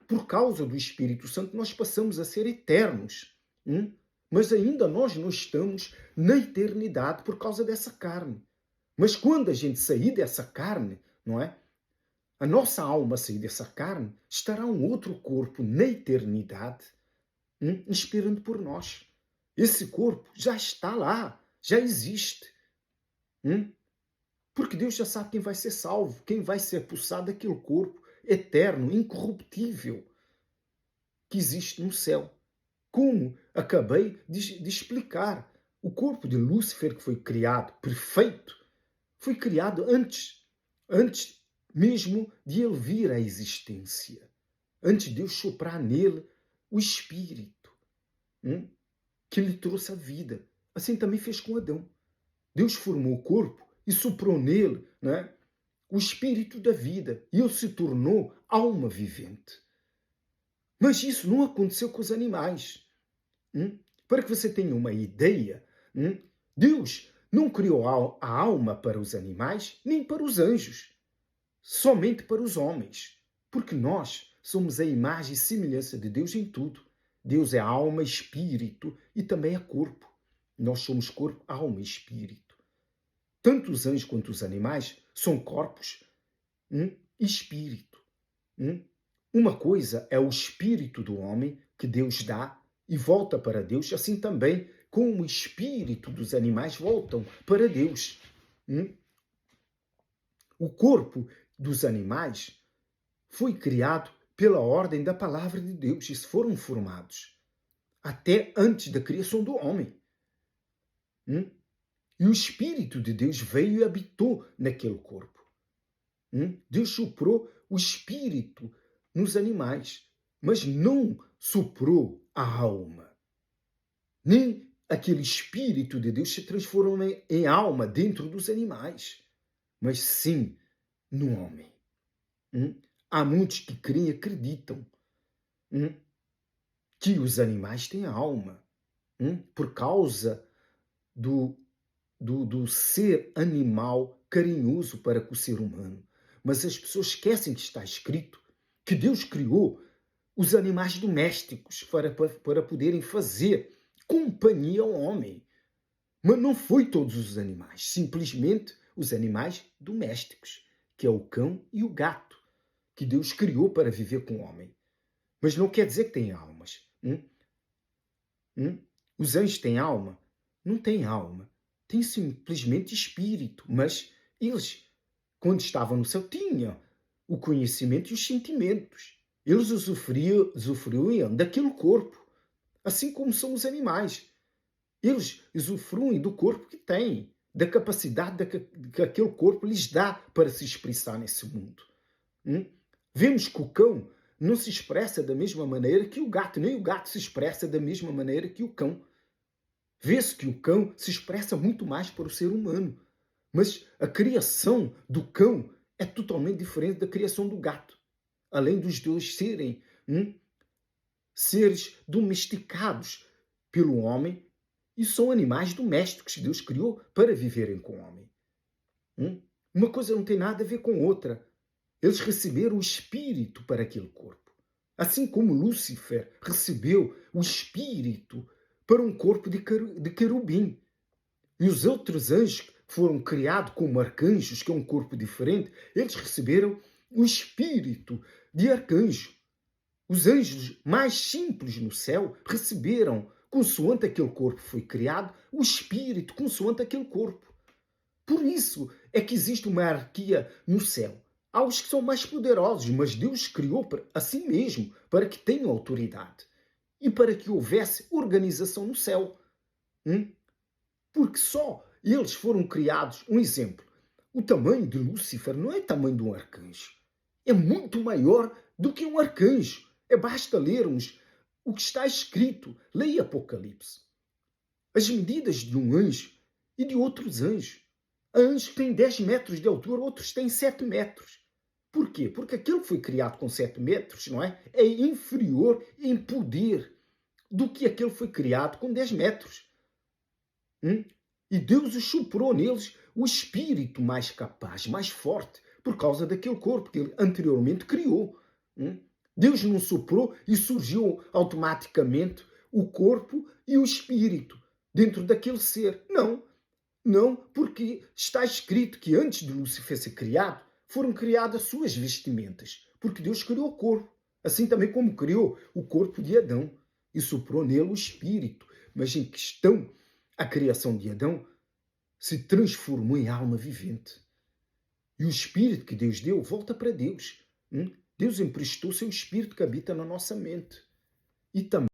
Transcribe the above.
por causa do Espírito Santo, nós passamos a ser eternos. Mas ainda nós não estamos na eternidade por causa dessa carne. Mas quando a gente sair dessa carne, não é? A nossa alma sair dessa carne, estará um outro corpo na eternidade, esperando por nós. Esse corpo já está lá, já existe. Porque Deus já sabe quem vai ser salvo, quem vai ser pulsado daquele corpo eterno, incorruptível, que existe no céu. Como acabei de explicar, o corpo de Lúcifer que foi criado, perfeito, foi criado antes mesmo de ele vir à existência. Antes de Deus soprar nele o Espírito, que lhe trouxe a vida. Assim também fez com Adão. Deus formou o corpo e soprou nele, o Espírito da vida. E ele se tornou alma vivente. Mas isso não aconteceu com os animais. Para que você tenha uma ideia, Deus não criou a alma para os animais, nem para os anjos. Somente para os homens. Porque nós somos a imagem e semelhança de Deus em tudo. Deus é alma, espírito e também é corpo. Nós somos corpo, alma e espírito. Tanto os anjos quanto os animais são corpos e espírito. Uma coisa é o espírito do homem que Deus dá e volta para Deus, assim também como o espírito dos animais voltam para Deus. O corpo dos animais foi criado pela ordem da palavra de Deus e foram formados até antes da criação do homem. E o Espírito de Deus veio e habitou naquele corpo. Deus soprou o Espírito nos animais, mas não soprou a alma. Nem aquele Espírito de Deus se transformou em alma dentro dos animais, mas sim no homem. Há muitos que creem e acreditam que os animais têm alma por causa do ser animal carinhoso para com o ser humano. Mas as pessoas esquecem que está escrito que Deus criou os animais domésticos para poderem fazer companhia ao homem. Mas não foi todos os animais, simplesmente os animais domésticos, que é o cão e o gato, que Deus criou para viver com o homem. Mas não quer dizer que têm almas. Os anjos têm alma? Não têm alma. Têm simplesmente espírito. Mas eles, quando estavam no céu, tinham o conhecimento e os sentimentos. Eles usufruíam daquele corpo. Assim como são os animais. Eles usufruem do corpo que têm, da capacidade que aquele corpo lhes dá para se expressar nesse mundo. Vemos que o cão não se expressa da mesma maneira que o gato, nem o gato se expressa da mesma maneira que o cão. Vê-se que o cão se expressa muito mais para o ser humano, mas a criação do cão é totalmente diferente da criação do gato. Além dos dois serem seres domesticados pelo homem e são animais domésticos que Deus criou para viverem com o homem. Uma coisa não tem nada a ver com outra. Eles receberam o espírito para aquele corpo. Assim como Lúcifer recebeu o espírito para um corpo de querubim. E os outros anjos que foram criados como arcanjos, que é um corpo diferente, eles receberam o espírito de arcanjo. Os anjos mais simples no céu receberam, consoante aquele corpo foi criado, o espírito consoante aquele corpo. Por isso é que existe uma hierarquia no céu. Há os que são mais poderosos, mas Deus criou assim mesmo, para que tenham autoridade. E para que houvesse organização no céu. Porque só eles foram criados. Um exemplo, o tamanho de Lúcifer não é o tamanho de um arcanjo. É muito maior do que um arcanjo. Basta lermos o que está escrito. Leia Apocalipse. As medidas de um anjo e de outros anjos. Há anjos que têm 10 metros de altura, outros têm 7 metros. Por quê? Porque aquele que foi criado com 7 metros, não é? É inferior em poder do que aquele que foi criado com 10 metros. E Deus soprou neles o espírito mais capaz, mais forte, por causa daquele corpo que ele anteriormente criou. Deus não soprou e surgiu automaticamente o corpo e o espírito dentro daquele ser. Não, não, porque está escrito que antes de Lúcifer ser criado, foram criadas suas vestimentas, porque Deus criou o corpo, assim também como criou o corpo de Adão e soprou nele o espírito. Mas em questão, a criação de Adão se transformou em alma vivente. E o espírito que Deus deu volta para Deus. Deus emprestou seu espírito que habita na nossa mente. E também